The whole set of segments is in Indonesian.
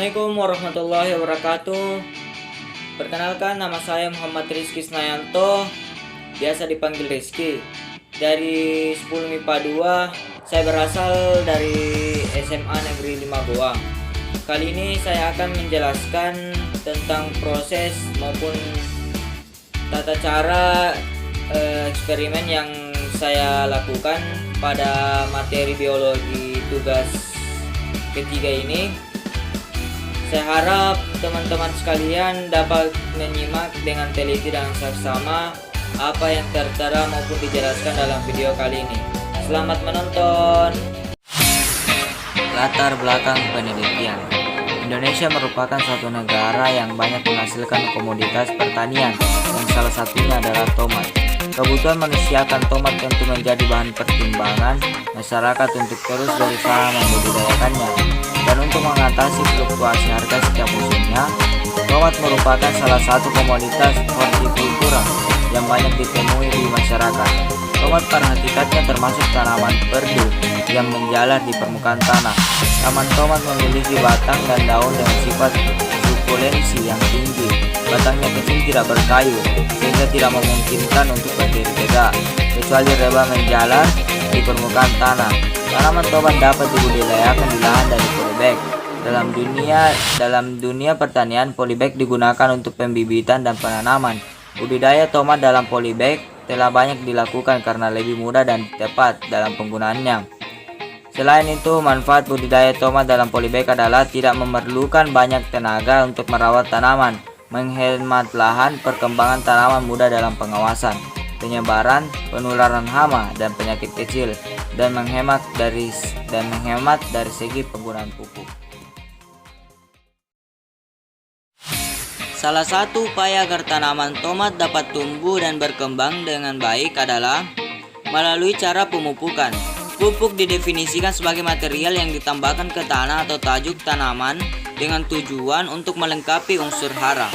Assalamualaikum warahmatullahi wabarakatuh. Perkenalkan, nama saya Muhammad Rizky Snayanto, biasa dipanggil Rizky. Dari 10 MIPA 2, saya berasal dari SMA Negeri 5 Goa. Kali ini saya akan menjelaskan tentang proses maupun tata cara eksperimen yang saya lakukan pada materi biologi tugas ketiga ini. Saya harap teman-teman sekalian dapat menyimak dengan teliti dan seksama apa yang tertera maupun dijelaskan dalam video kali ini. Selamat menonton. Latar belakang penelitian. Indonesia merupakan suatu negara yang banyak menghasilkan komoditas pertanian, yang salah satunya adalah tomat. Kebutuhan manusia akan tomat tentu menjadi bahan pertimbangan masyarakat untuk terus berusaha membudidayakannya. Dan untuk mengatasi fluktuasi harga setiap musimnya, tomat merupakan salah satu komoditas hortikultura yang banyak ditemui di masyarakat. Tomat pada hakikatnya termasuk tanaman perdu yang menjalar di permukaan tanah. Tanaman tomat memiliki batang dan daun dengan sifat sukulensi yang tinggi. Batangnya kecil, tidak berkayu, sehingga tidak memungkinkan untuk berdiri tegak, kecuali rebah menjalar di permukaan tanah. Tanaman tomat dapat dibudidayakan di lahan dari polybag. Dalam dunia pertanian, polybag digunakan untuk pembibitan dan penanaman. Budidaya tomat dalam polybag telah banyak dilakukan karena lebih mudah dan tepat dalam penggunaannya. Selain itu, manfaat budidaya tomat dalam polybag adalah tidak memerlukan banyak tenaga untuk merawat tanaman, menghemat lahan, perkembangan tanaman mudah dalam pengawasan, penyebaran, penularan hama dan penyakit kecil, dan menghemat dari segi penggunaan pupuk. Salah satu upaya agar tanaman tomat dapat tumbuh dan berkembang dengan baik adalah melalui cara pemupukan. Pupuk didefinisikan sebagai material yang ditambahkan ke tanah atau tajuk tanaman dengan tujuan untuk melengkapi unsur hara.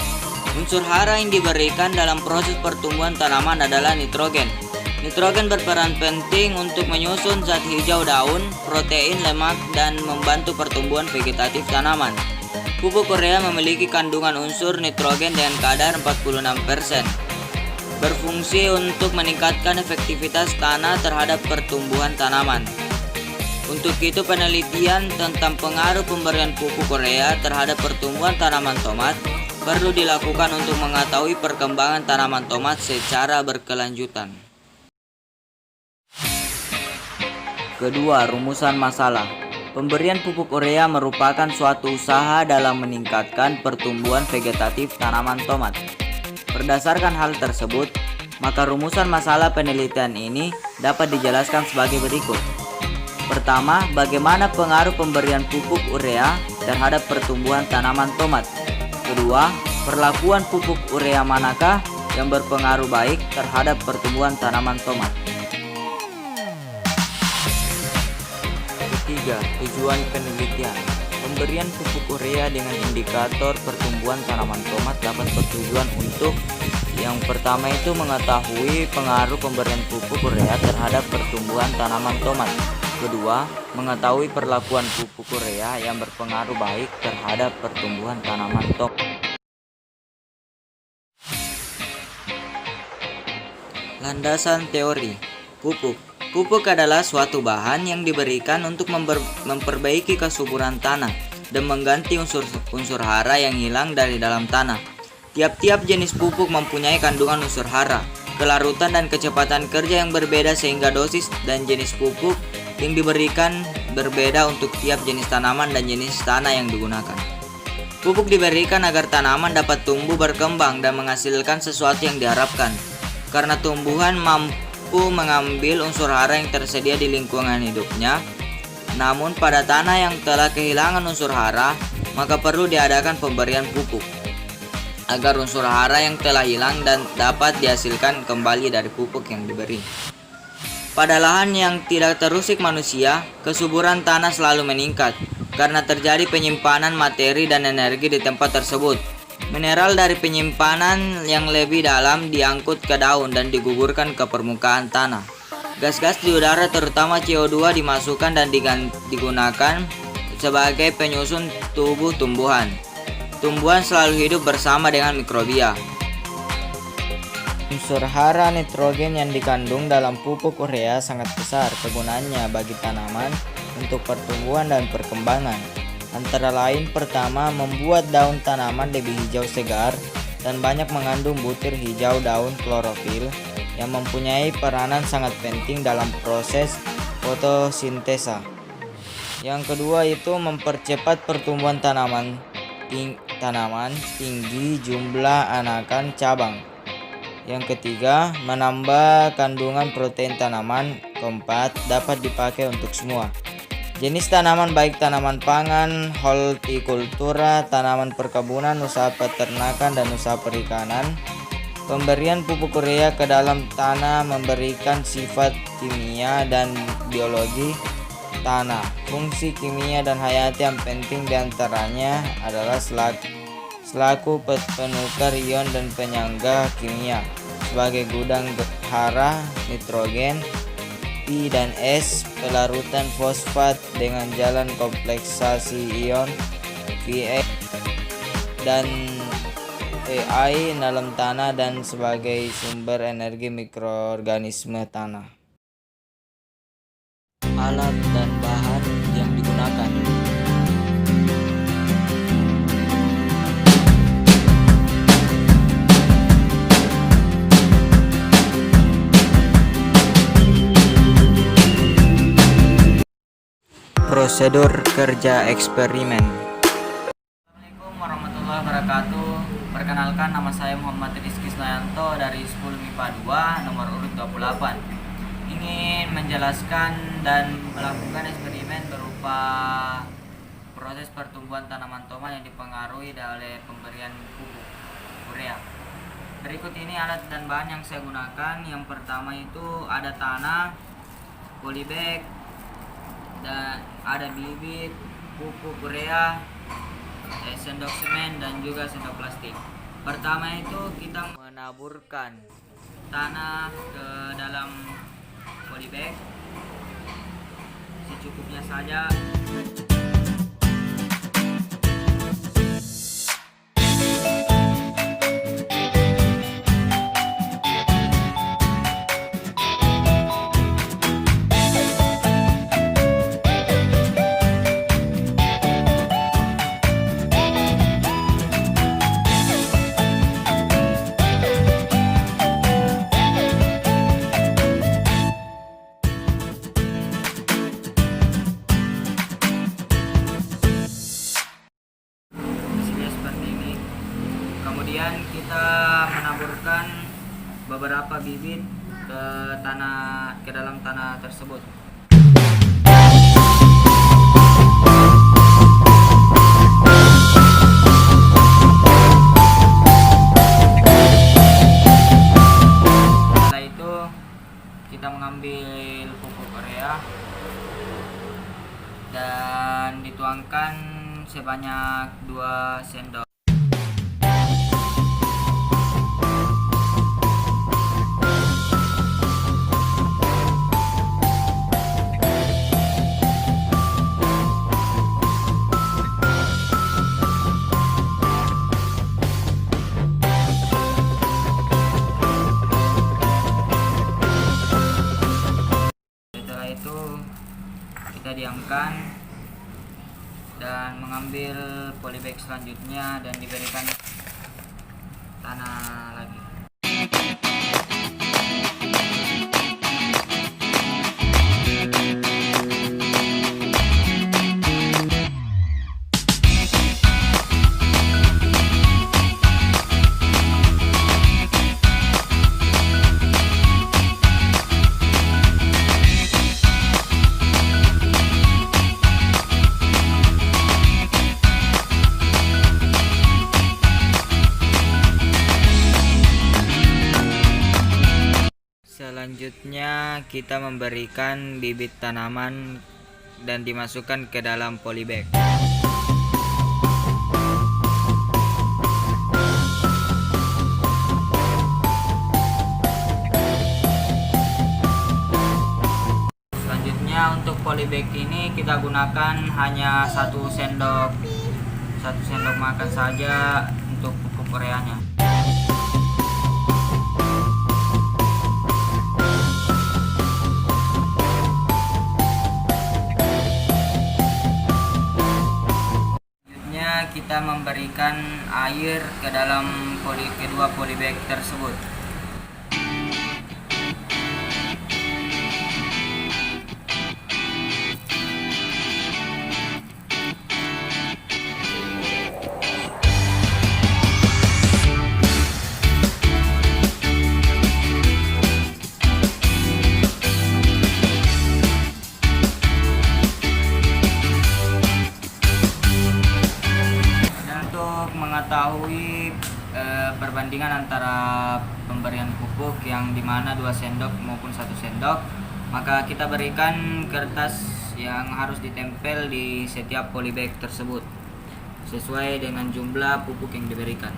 Unsur hara yang diberikan dalam proses pertumbuhan tanaman adalah nitrogen. Nitrogen berperan penting untuk menyusun zat hijau daun, protein, lemak, dan membantu pertumbuhan vegetatif tanaman. Pupuk urea memiliki kandungan unsur nitrogen dengan kadar 46%. Berfungsi untuk meningkatkan efektivitas tanah terhadap pertumbuhan tanaman. Untuk itu, penelitian tentang pengaruh pemberian pupuk urea terhadap pertumbuhan tanaman tomat perlu dilakukan untuk mengetahui perkembangan tanaman tomat secara berkelanjutan. Kedua, rumusan masalah. Pemberian pupuk urea merupakan suatu usaha dalam meningkatkan pertumbuhan vegetatif tanaman tomat. Berdasarkan hal tersebut, maka rumusan masalah penelitian ini dapat dijelaskan sebagai berikut. Pertama, bagaimana pengaruh pemberian pupuk urea terhadap pertumbuhan tanaman tomat. Kedua, perlakuan pupuk urea manakah yang berpengaruh baik terhadap pertumbuhan tanaman tomat. Ketiga, tujuan penelitian. Pemberian pupuk urea dengan indikator pertumbuhan tanaman tomat dapat bertujuan untuk yang pertama itu mengetahui pengaruh pemberian pupuk urea terhadap pertumbuhan tanaman tomat. Kedua, mengetahui perlakuan pupuk urea yang berpengaruh baik terhadap pertumbuhan tanaman tomat. Landasan teori. Pupuk. Pupuk adalah suatu bahan yang diberikan untuk memperbaiki kesuburan tanah dan mengganti unsur hara yang hilang dari dalam tanah. Tiap-tiap jenis pupuk mempunyai kandungan unsur hara, kelarutan dan kecepatan kerja yang berbeda sehingga dosis dan jenis pupuk yang diberikan berbeda untuk tiap jenis tanaman dan jenis tanah yang digunakan. Pupuk diberikan agar tanaman dapat tumbuh, berkembang, dan menghasilkan sesuatu yang diharapkan. Karena tumbuhan mampu mengambil unsur hara yang tersedia di lingkungan hidupnya. Namun pada tanah yang telah kehilangan unsur hara, maka perlu diadakan pemberian pupuk agar unsur hara yang telah hilang dan dapat dihasilkan kembali dari pupuk yang diberi. Pada lahan yang tidak terusik manusia, kesuburan tanah selalu meningkat karena terjadi penyimpanan materi dan energi di tempat tersebut. Mineral dari penyimpanan yang lebih dalam diangkut ke daun dan digugurkan ke permukaan tanah. Gas-gas di udara terutama CO2 dimasukkan dan digunakan sebagai penyusun tubuh tumbuhan. Tumbuhan selalu hidup bersama dengan mikrobia. Unsur hara nitrogen yang dikandung dalam pupuk urea sangat besar kegunaannya bagi tanaman untuk pertumbuhan dan perkembangan. Antara lain, pertama, membuat daun tanaman lebih hijau segar dan banyak mengandung butir hijau daun klorofil yang mempunyai peranan sangat penting dalam proses fotosintesa. Yang kedua itu mempercepat pertumbuhan tanaman tinggi jumlah anakan cabang. Yang ketiga, menambah kandungan protein tanaman. Keempat, dapat dipakai untuk semua jenis tanaman, baik tanaman pangan, hortikultura, tanaman perkebunan, usaha peternakan, dan usaha perikanan. Pemberian pupuk urea ke dalam tanah memberikan sifat kimia dan biologi tanah. Fungsi kimia dan hayati yang penting diantaranya adalah selaku penukar ion dan penyangga kimia, sebagai gudang hara nitrogen, P dan S, pelarutan fosfat dengan jalan kompleksasi ion Va dan AI dalam tanah, dan sebagai sumber energi mikroorganisme tanah. Alat dan bahan yang digunakan. Prosedur kerja eksperimen. Assalamualaikum warahmatullahi wabarakatuh. Perkenalkan, nama saya Muhammad Rizky Snayanto dari 10 MIPA 2 nomor urut 28. Ingin menjelaskan dan melakukan eksperimen berupa proses pertumbuhan tanaman tomat yang dipengaruhi oleh pemberian pupuk urea. Berikut ini alat dan bahan yang saya gunakan. Yang pertama itu ada tanah, polybag, dan ada bibit, pupuk urea, sendok semen, dan juga sendok plastik. Pertama itu kita menaburkan tanah ke dalam polybag secukupnya saja. Kemudian kita menaburkan beberapa bibit ke dalam tanah tersebut. Setelah itu kita mengambil pupuk urea dan dituangkan sebanyak 2 sendok. Kita diamkan dan mengambil polybag selanjutnya dan diberikan tanah lagi. Selanjutnya kita memberikan bibit tanaman dan dimasukkan ke dalam polybag. Selanjutnya Selanjutnya untuk polybag ini kita gunakan hanya 1 sendok makan saja untuk pupuk ureanya. Selanjutnya kita memberikan air ke dalam kedua polybag tersebut. Mengetahui perbandingan antara pemberian pupuk yang dimana 2 sendok maupun 1 sendok, maka kita berikan kertas yang harus ditempel di setiap polybag tersebut sesuai dengan jumlah pupuk yang diberikan.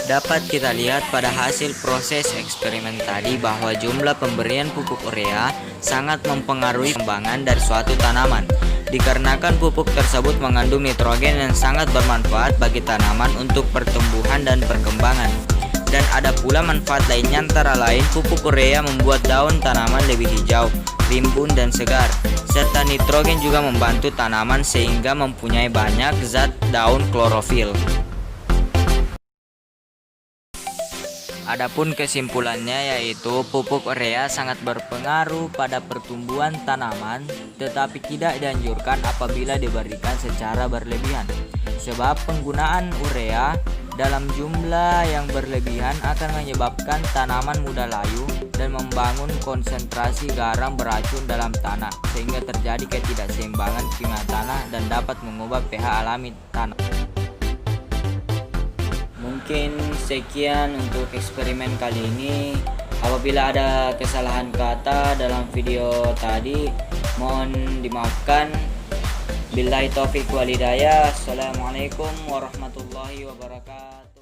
Dapat kita lihat pada hasil proses eksperimen tadi bahwa jumlah pemberian pupuk urea sangat mempengaruhi perkembangan dari suatu tanaman, dikarenakan pupuk tersebut mengandung nitrogen yang sangat bermanfaat bagi tanaman untuk pertumbuhan dan perkembangan. Dan ada pula manfaat lainnya, antara lain pupuk urea membuat daun tanaman lebih hijau, rimbun dan segar, serta nitrogen juga membantu tanaman sehingga mempunyai banyak zat daun klorofil. Adapun kesimpulannya yaitu pupuk urea sangat berpengaruh pada pertumbuhan tanaman, tetapi tidak dianjurkan apabila diberikan secara berlebihan. Sebab penggunaan urea dalam jumlah yang berlebihan akan menyebabkan tanaman mudah layu dan membangun konsentrasi garam beracun dalam tanah, sehingga terjadi ketidakseimbangan kimia tanah dan dapat mengubah pH alami tanah. Mungkin sekian untuk eksperimen kali ini. Apabila ada kesalahan kata dalam video tadi, mohon dimaafkan. Billahi taufiq wal hidayah. Assalamualaikum warahmatullahi wabarakatuh.